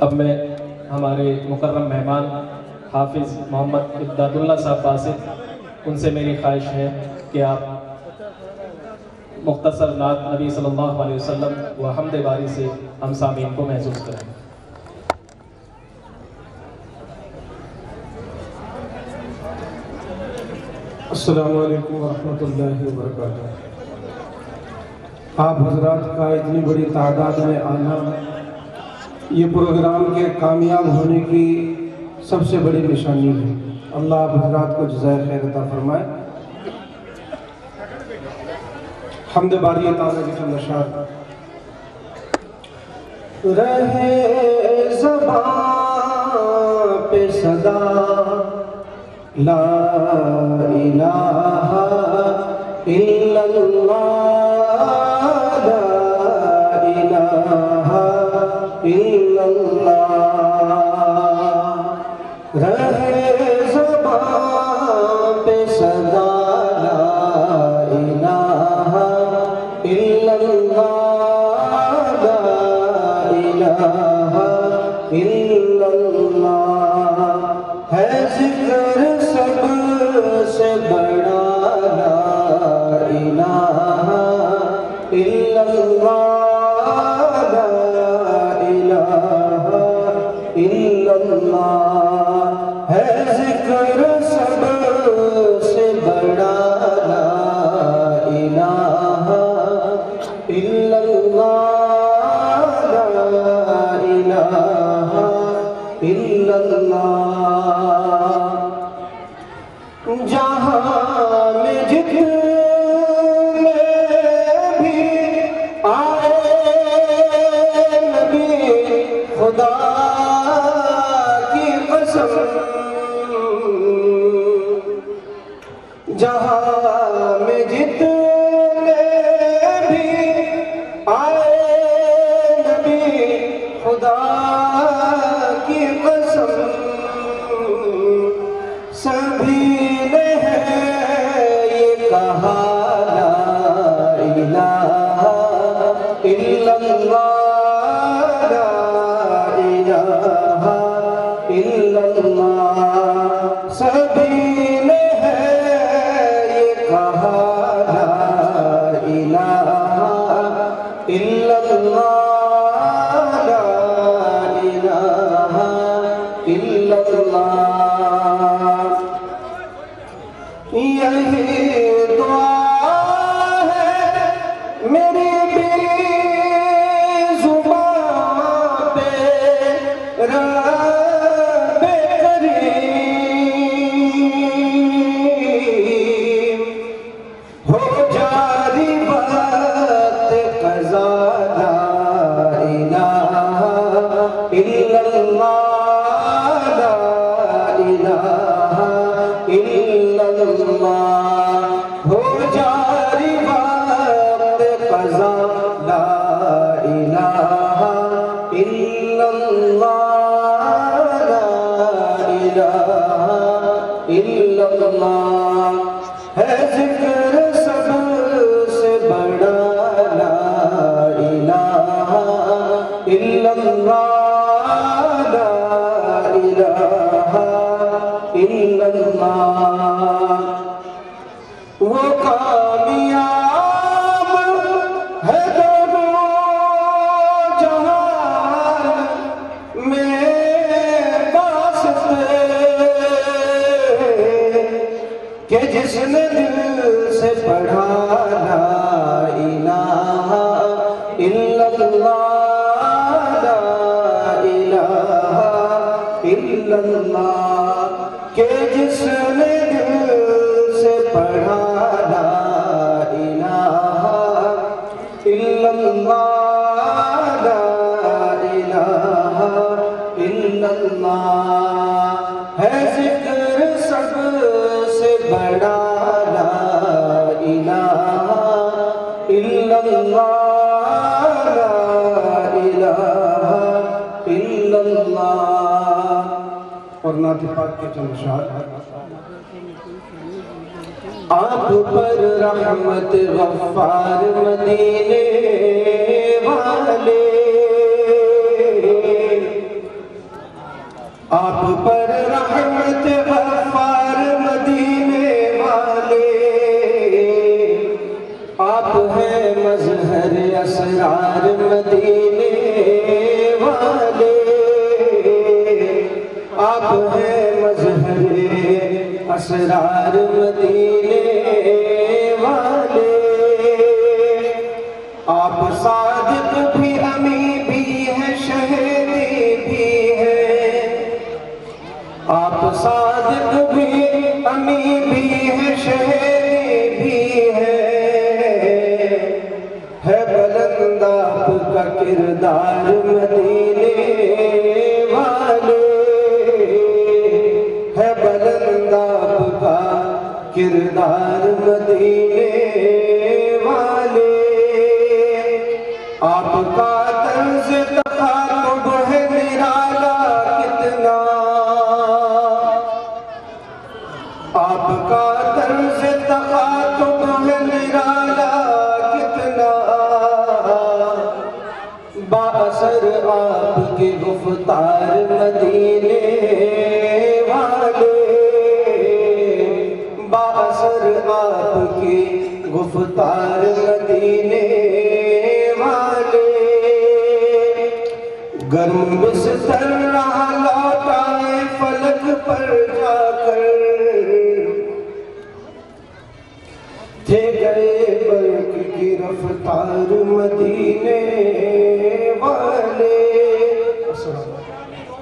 अब मैं हमारे मुकर्रम मेहमान हाफिज़ मोहम्मद इब्दादुल्ला साहब बासित, उनसे मेरी ख्वाहिश है कि आप मुख्तसर नात नबी सल्लल्लाहु अलैहि वसल्लम व हम्द बारी से हम सामीन को महसूस करें। अस्सलामु अलैकुम वरहमतुल्लाहि वबरकातुहू। आप हजरात का इतनी बड़ी तादाद में आना ये प्रोग्राम के कामयाब होने की सबसे बड़ी निशानी है। अल्लाह आप हजरात को जज़ाए खैर अता फरमाए। हम्द बारी ताला की नशार रहे ज़बान पे सदा ला इलाहा इल्लल्लाह, ला इलाहा इल्लल्लाह। रहे ज़बान पे सदा ला इलाहा इल्लल्लाह, ला इलाहा इल्लल्लाह। है ज़िक्र सबसे बड़ा ला इलाहा इल्लल्लाह, ला इलाहा इल्लल्लाह। है ज़िक्र सबसे बड़ा ला इलाहा इल्लल्लाह, ला इलाहा इल्लल्लाह। जहाँ में जितने भी आए नबी खुदा की कसम, जहाँ में जितने भी आए नबी खुदा की कसम, सभी ने है ये कहा ला इलाहा इल्लल्लाह, ला इलाहा इल्लल्लाह। सभी ने है ये कहा ला इलाहा इल्लल्लाह, ला इलाहा इल्लल्लाह। यही दुआ है मेरी भी ज़ुबान पे रब्बे करीम, हो जारी वक्त क़ज़ा ला इलाहा इल्लल्लाह, ला इलाहा इल्लल्लाह। हो जारी वक्त क़ज़ा ला इलाहा इल्लल्लाह, ला इलाहा इल्लल्लाह। है ज़िक्र सबसे बड़ा ला इलाहा इल्लल्लाह, ला इलाहा इल्लल्लाह। वो कामयाब है दोनों जहान में वास्ते, कि जिसने दिल से पढ़ा ला इलाहा इल्लल्लाह, ला इलाहा इल्लल्लाह। के जिसने दिल से पढ़ा ला इलाहा इल्लल्लाह, ला इलाहा इल्लल्लाह। है ज़िक्र सबसे बड़ा ला इलाहा इल्लल्लाह, ला इलाहा इल्लल्लाह। और नात पाक के चंद शार। आप पर रहमत गफ्फार मदीने वाले, आप पर रहमत गफ्फार मदीने वाले, आप हैं मजहर असरार मदीने वाले, आप हैं मजहर असरार मदीने वाले। आप सादिक भी अमी भी हैं शहीदी भी हैं, आप सादिक भी अमी भी हैं शहीदी भी है बुलंद आपका किरदार मदीने वाले, है बुलंद आपका किरदार मदीने वाले। आपका तर्ज तखातुब है निराला कितना, आपका तर्ज तखातुब है निराला कितना, बाअसर आपके गुफ्तार मदीने वाले, बाअसर आपके गुफ्तार मदीने वाले। गर्म बिस्तर रहा लौटाए फलक पर जाकर, थे गए बल्कि की रफ्तार मदीने